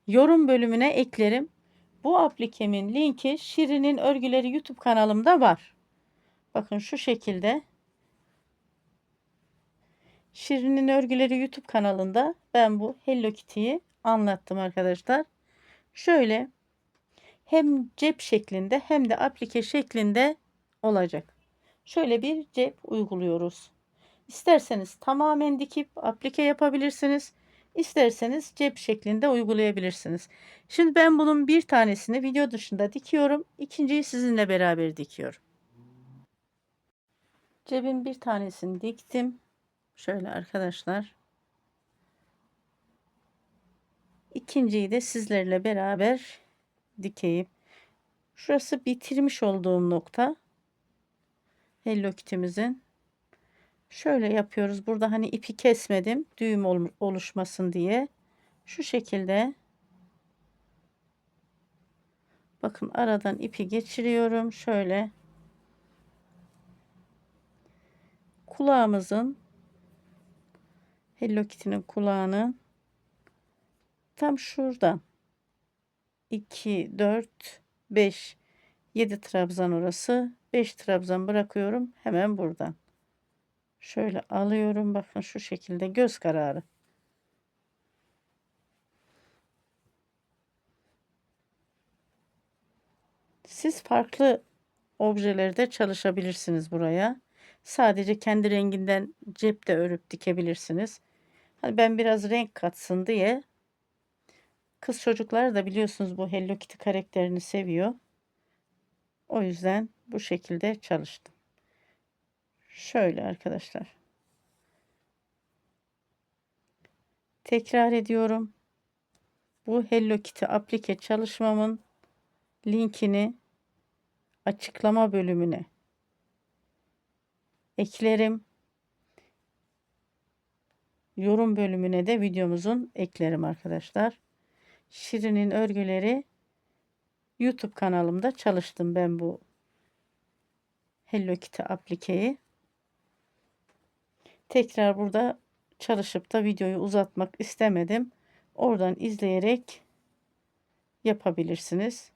yorum bölümüne eklerim. Bu aplikemin linki Şirin'in Örgüleri YouTube kanalımda var. Bakın şu şekilde. Şirin'in Örgüleri YouTube kanalında ben bu Hello Kitty'yi anlattım arkadaşlar. Şöyle hem cep şeklinde hem de aplike şeklinde olacak. Şöyle bir cep uyguluyoruz. İsterseniz tamamen dikip aplike yapabilirsiniz. İsterseniz cep şeklinde uygulayabilirsiniz. Şimdi ben bunun bir tanesini video dışında dikiyorum. İkinciyi sizinle beraber dikiyorum. Cebin bir tanesini diktim. Şöyle arkadaşlar. İkinciyi de sizlerle beraber dikeyim. Şurası bitirmiş olduğum nokta. Hello Kitty'mizin. Şöyle yapıyoruz. Burada hani ipi kesmedim. Düğüm oluşmasın diye. Şu şekilde. Bakın aradan ipi geçiriyorum. Şöyle. Kulağımızın, Hello Kitty'nin kulağını tam şuradan 2, 4, 5, 7 trabzan orası. 5 trabzan bırakıyorum. Hemen buradan. Şöyle alıyorum. Bakın şu şekilde göz kararı. Siz farklı objelerde çalışabilirsiniz buraya. Sadece kendi renginden cepte örüp dikebilirsiniz. Hani ben biraz renk katsın diye, kız çocuklar da biliyorsunuz bu Hello Kitty karakterini seviyor. O yüzden bu şekilde çalıştım. Şöyle arkadaşlar. Tekrar ediyorum. Bu Hello Kitty aplike çalışmamın linkini açıklama bölümüne eklerim. Yorum bölümüne de videomuzun eklerim arkadaşlar. Şirin'in örgüleri YouTube kanalımda çalıştım ben bu Hello Kitty aplikeyi. Tekrar burada çalışıp da videoyu uzatmak istemedim. Oradan izleyerek yapabilirsiniz.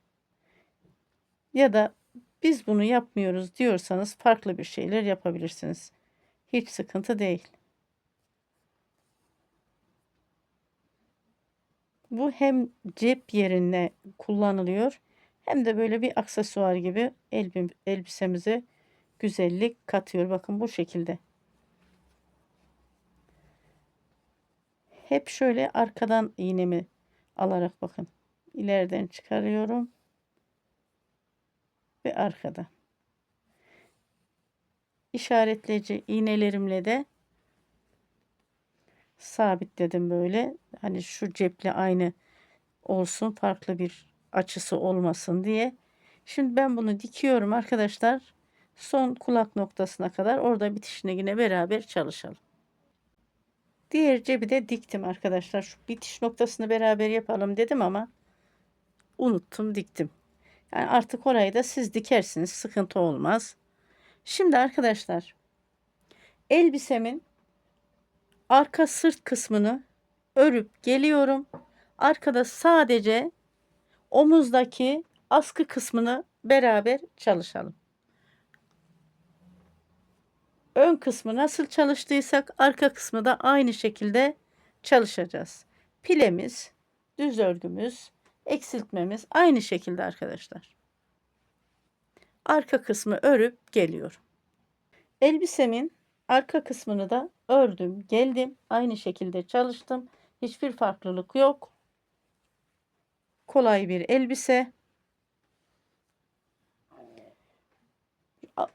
Ya da biz bunu yapmıyoruz diyorsanız farklı bir şeyler yapabilirsiniz. Hiç sıkıntı değil. Bu hem cep yerine kullanılıyor hem de böyle bir aksesuar gibi elbisemize güzellik katıyor. Bakın bu şekilde. Hep şöyle arkadan iğnemi alarak bakın. İleriden çıkarıyorum ve arkadan. İşaretleyici iğnelerimle de sabitledim böyle. Hani şu ceple aynı olsun, farklı bir açısı olmasın diye. Şimdi ben bunu dikiyorum arkadaşlar. Son kulak noktasına kadar orada bitişine yine beraber çalışalım. Diğer cebi de diktim arkadaşlar. Şu bitiş noktasını beraber yapalım dedim ama unuttum, diktim. Yani artık orayı da siz dikersiniz, sıkıntı olmaz. Şimdi arkadaşlar elbisemin arka sırt kısmını örüp geliyorum. Arkada sadece omuzdaki askı kısmını beraber çalışalım. Ön kısmı nasıl çalıştıysak arka kısmı da aynı şekilde çalışacağız. Pilemiz, düz örgümüz, eksiltmemiz aynı şekilde arkadaşlar. Arka kısmı örüp geliyorum. Elbisemin arka kısmını da ördüm, geldim. Aynı şekilde çalıştım. Hiçbir farklılık yok. Kolay bir elbise.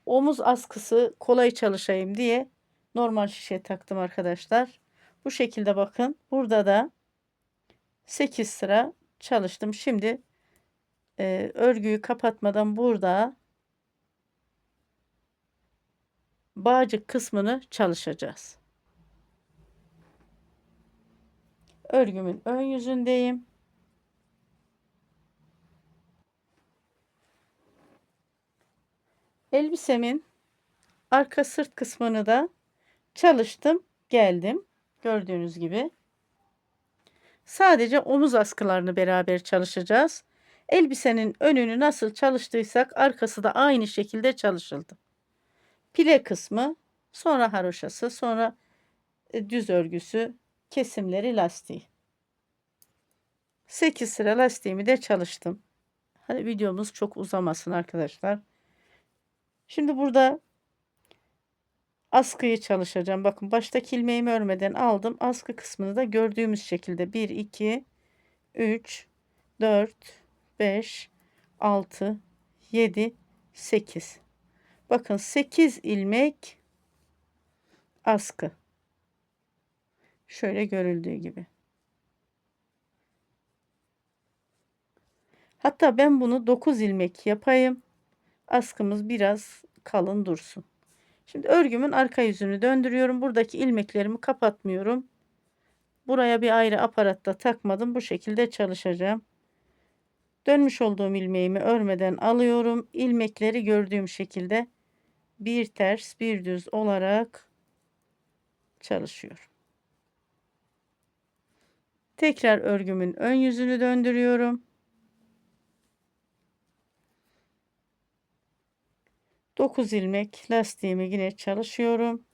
Omuz askısı kolay çalışayım diye normal şişe taktım arkadaşlar. Bu şekilde bakın. Burada da 8 sıra çalıştım. Şimdi örgüyü kapatmadan burada bağcık kısmını çalışacağız. Örgümün ön yüzündeyim. Elbisemin arka sırt kısmını da çalıştım, geldim. Gördüğünüz gibi. Sadece omuz askılarını beraber çalışacağız. Elbisenin önünü nasıl çalıştıysak arkası da aynı şekilde çalışıldı. Pile kısmı, sonra haroşası, sonra düz örgüsü, kesimleri, lastiği. 8 sıra lastiğimi de çalıştım. Hani videomuz çok uzamasın arkadaşlar. Şimdi burada askıyı çalışacağım. Bakın baştaki ilmeğimi örmeden aldım. Askı kısmını da gördüğümüz şekilde 1, 2, 3, 4, 5, 6, 7, 8. Bakın 8 ilmek askı. Şöyle görüldüğü gibi. Hatta ben bunu 9 ilmek yapayım. Askımız biraz kalın dursun. Şimdi örgümün arka yüzünü döndürüyorum. Buradaki ilmeklerimi kapatmıyorum. Buraya bir ayrı aparatta takmadım. Bu şekilde çalışacağım. Dönmüş olduğum ilmeğimi örmeden alıyorum. İlmekleri gördüğüm şekilde bir ters bir düz olarak çalışıyorum. Tekrar örgümün ön yüzünü döndürüyorum. 9 ilmek lastiğimi yine çalışıyorum.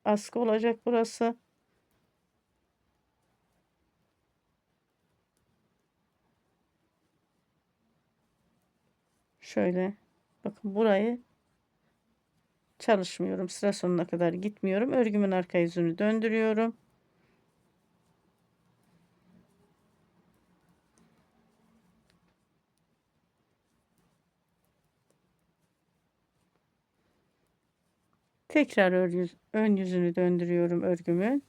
Askı olacak burası. Şöyle bakın, burayı çalışmıyorum. Sıra sonuna kadar gitmiyorum. Örgümün arka yüzünü döndürüyorum. Tekrar ön yüzünü döndürüyorum örgümün.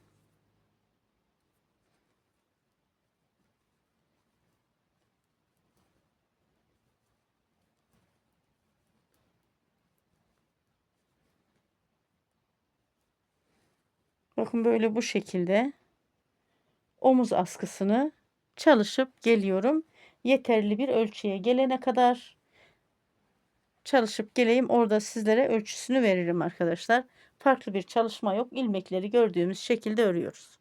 Bakın böyle bu şekilde omuz askısını çalışıp geliyorum. Yeterli bir ölçüye gelene kadar çalışıp geleyim. Orada sizlere ölçüsünü veririm arkadaşlar. Farklı bir çalışma yok. İlmekleri gördüğümüz şekilde örüyoruz.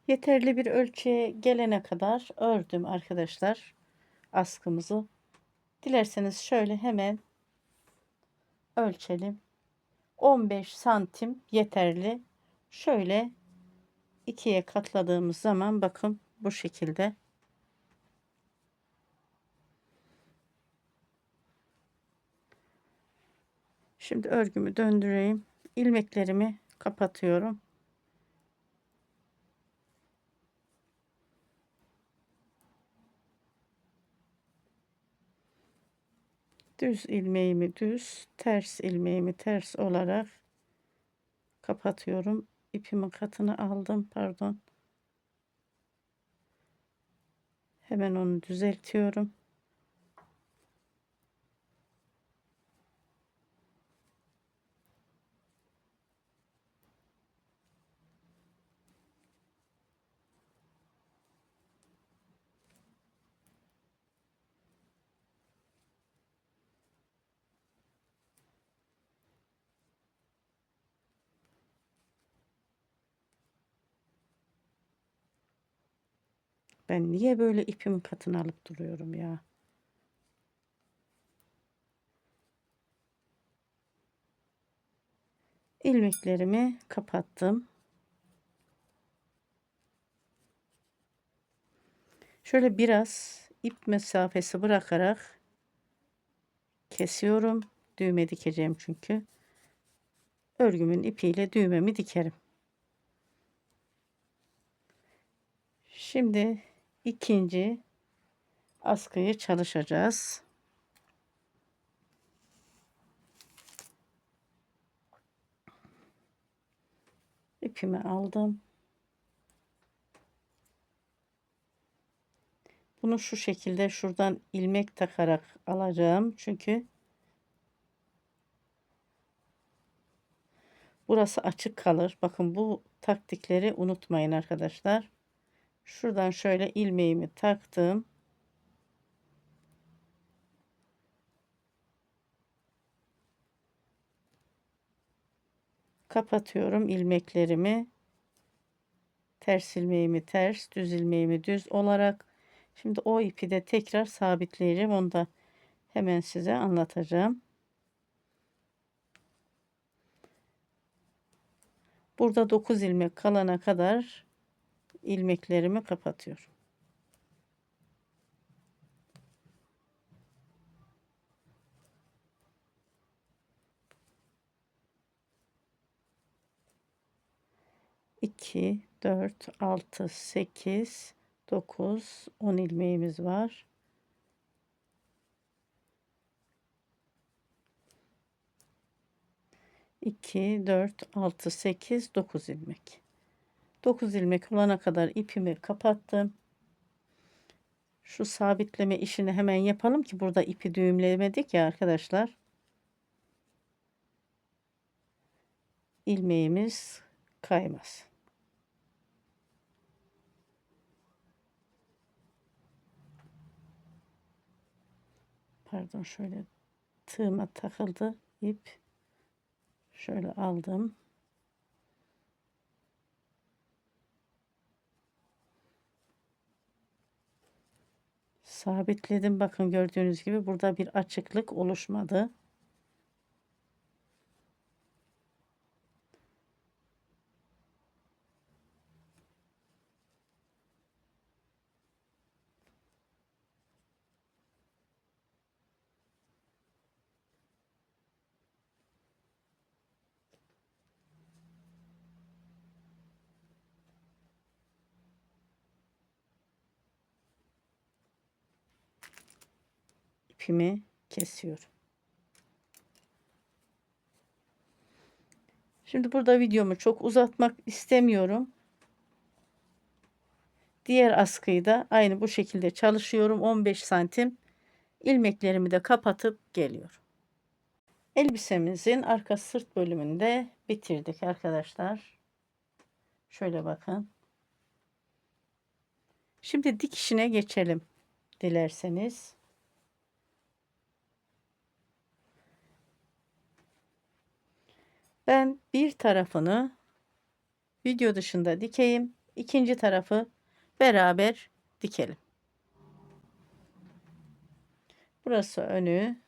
Yeterli bir ölçüye gelene kadar ördüm arkadaşlar askımızı. Dilerseniz şöyle hemen ölçelim. 15 santim yeterli. Şöyle ikiye katladığımız zaman bakın bu şekilde. Şimdi örgümü döndüreyim. İlmeklerimi kapatıyorum. Düz ilmeğimi düz, ters ilmeğimi ters olarak kapatıyorum. İpimin katını aldım, pardon. Hemen onu düzeltiyorum. Ben niye böyle ipimin katını alıp duruyorum ya? İlmeklerimi kapattım. Şöyle biraz ip mesafesi bırakarak kesiyorum. Düğme dikeceğim çünkü. Örgümün ipiyle düğmemi dikerim. Şimdi ikinci askıyı çalışacağız. İpimi aldım. Bunu şu şekilde şuradan ilmek takarak alacağım. Çünkü burası açık kalır. Bakın bu taktikleri unutmayın arkadaşlar. Şuradan şöyle ilmeğimi taktım. Kapatıyorum ilmeklerimi. Ters ilmeğimi ters, düz ilmeğimi düz olarak. Şimdi o ipi de tekrar sabitleyeceğim. Onu da hemen size anlatacağım. Burada 9 ilmek kalana kadar ilmeklerimi kapatıyorum. İki, 4, 6, 8, 9, 10 ilmeğimiz var. 2, 4, 6, 8, 9 ilmek. 9 ilmek olana kadar ipimi kapattım. Şu sabitleme işini hemen yapalım ki burada ipi düğümlemedik ya arkadaşlar. İlmeğimiz kaymaz. Pardon, şöyle tığıma takıldı ip. Şöyle aldım. Sabitledim. Bakın gördüğünüz gibi burada bir açıklık oluşmadı. İpimi kesiyorum. Şimdi burada videomu çok uzatmak istemiyorum. Diğer askıyı da aynı bu şekilde çalışıyorum. 15 santim ilmeklerimi de kapatıp geliyorum. Elbisemizin arka sırt bölümünü de bitirdik arkadaşlar. Şöyle bakın. Şimdi dikişine geçelim dilerseniz. Ben bir tarafını video dışında dikeyim. İkinci tarafı beraber dikelim. Burası önü.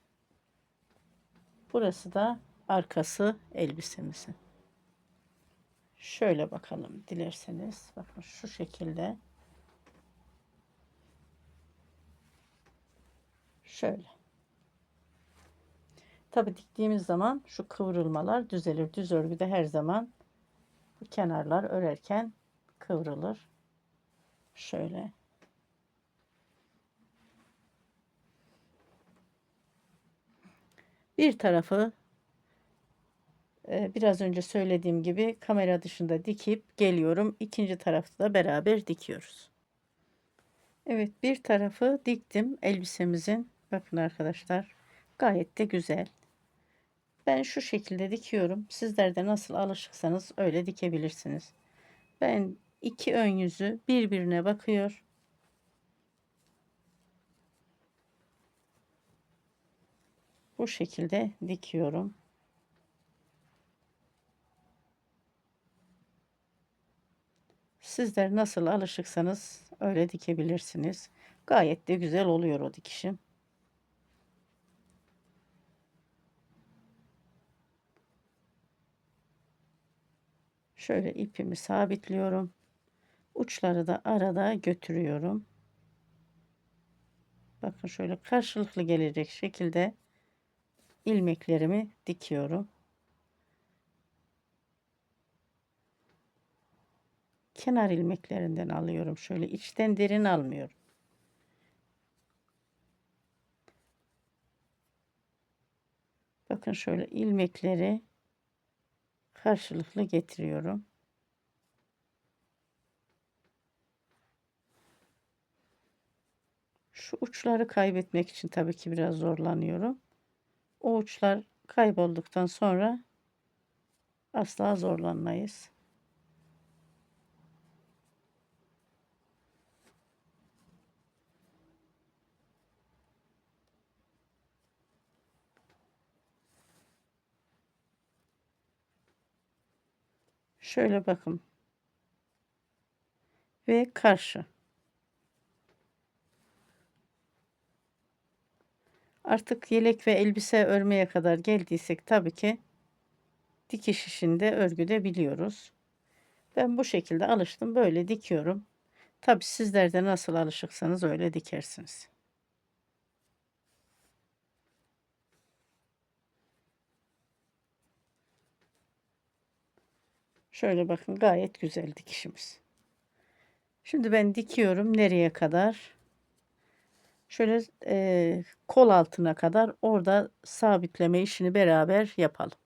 Burası da arkası elbisemizin. Şöyle bakalım dilerseniz. Bakın şu şekilde. Şöyle. Tabi diktiğimiz zaman şu kıvrılmalar düzelir. Düz örgüde her zaman bu kenarlar örerken kıvrılır. Şöyle. Bir tarafı biraz önce söylediğim gibi kamera dışında dikip geliyorum. İkinci tarafı da beraber dikiyoruz. Evet, bir tarafı diktim elbisemizin. Bakın arkadaşlar, gayet de güzel. Ben şu şekilde dikiyorum. Sizler de nasıl alışıksanız öyle dikebilirsiniz. Ben iki ön yüzü birbirine bakıyor. Bu şekilde dikiyorum. Sizler nasıl alışıksanız öyle dikebilirsiniz. Gayet de güzel oluyor o dikişim. Şöyle ipimi sabitliyorum. Uçları da arada götürüyorum. Bakın şöyle karşılıklı gelecek şekilde ilmeklerimi dikiyorum. Kenar ilmeklerinden alıyorum. Şöyle içten derin almıyorum. Bakın şöyle ilmekleri karşılıklı getiriyorum. Şu uçları kaybetmek için tabii ki biraz zorlanıyorum. O uçlar kaybolduktan sonra asla zorlanmayız. Şöyle bakın. Ve karşı. Artık yelek ve elbise örmeye kadar geldiysek tabii ki dikiş işinde örgüde biliyoruz. Ben bu şekilde alıştım. Böyle dikiyorum. Tabii sizler de nasıl alışıksanız öyle dikersiniz. Şöyle bakın, gayet güzel dikişimiz. Şimdi ben dikiyorum nereye kadar? Şöyle kol altına kadar, orada sabitleme işini beraber yapalım.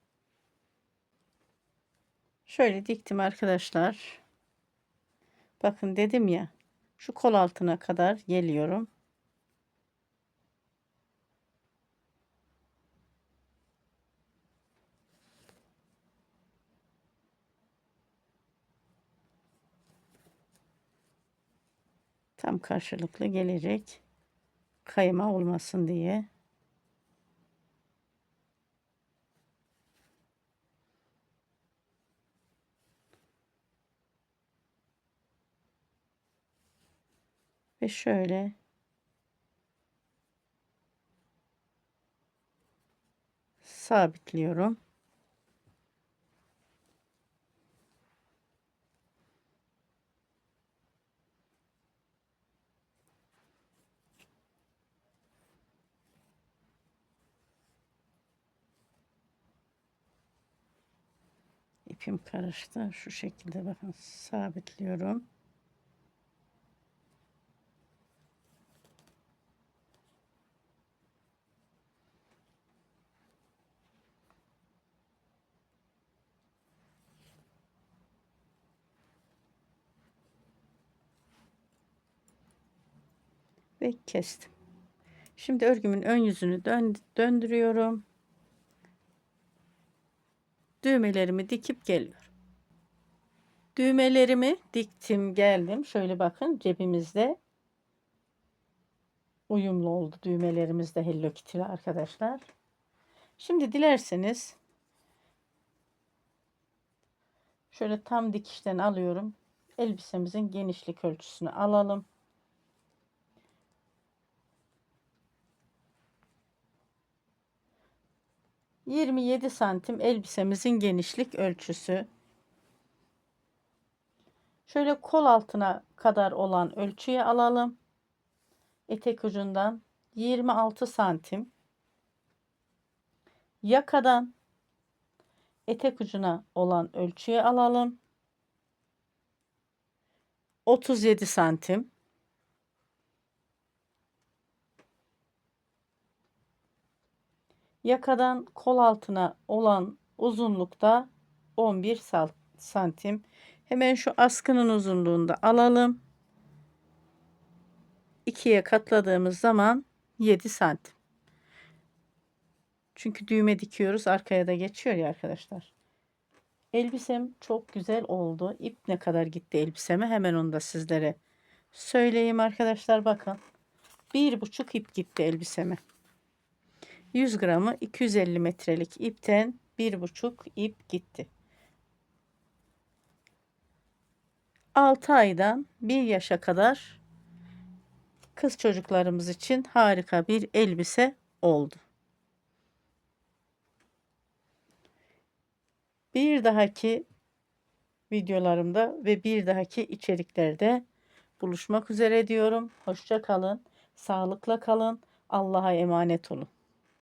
Şöyle diktim arkadaşlar. Bakın dedim ya, şu kol altına kadar geliyorum. Tam karşılıklı gelecek. Kayma olmasın diye. Ve şöyle sabitliyorum. İpim karıştı. Şu şekilde bakın sabitliyorum. ve kestim. Şimdi örgümün ön yüzünü döndürüyorum. Düğmelerimi dikip geliyorum. Düğmelerimi diktim, geldim. Şöyle bakın, cebimizde uyumlu oldu. Düğmelerimiz de Hello Kitty'li arkadaşlar. Şimdi dilerseniz şöyle tam dikişten alıyorum. Elbisemizin genişlik ölçüsünü alalım. ...27 santim elbisemizin genişlik ölçüsü. Şöyle kol altına kadar olan ölçüyü alalım. Etek ucundan 26 santim. Yakadan etek ucuna olan ölçüyü alalım. 37 santim. Yakadan kol altına olan uzunlukta 11 santim. Hemen şu askının uzunluğunu da alalım. 2'ye katladığımız zaman 7 santim. Çünkü düğme dikiyoruz. Arkaya da geçiyor ya arkadaşlar. Elbisem çok güzel oldu. İp ne kadar gitti elbiseme? Hemen onu da sizlere söyleyeyim arkadaşlar. Bakın. 1,5 ip gitti elbiseme. 100 gramı 250 metrelik ipten 1,5 ip gitti. 6 aydan 1 yaşa kadar kız çocuklarımız için harika bir elbise oldu. Bir dahaki videolarımda ve bir dahaki içeriklerde buluşmak üzere diyorum. Hoşça kalın, sağlıkla kalın, Allah'a emanet olun.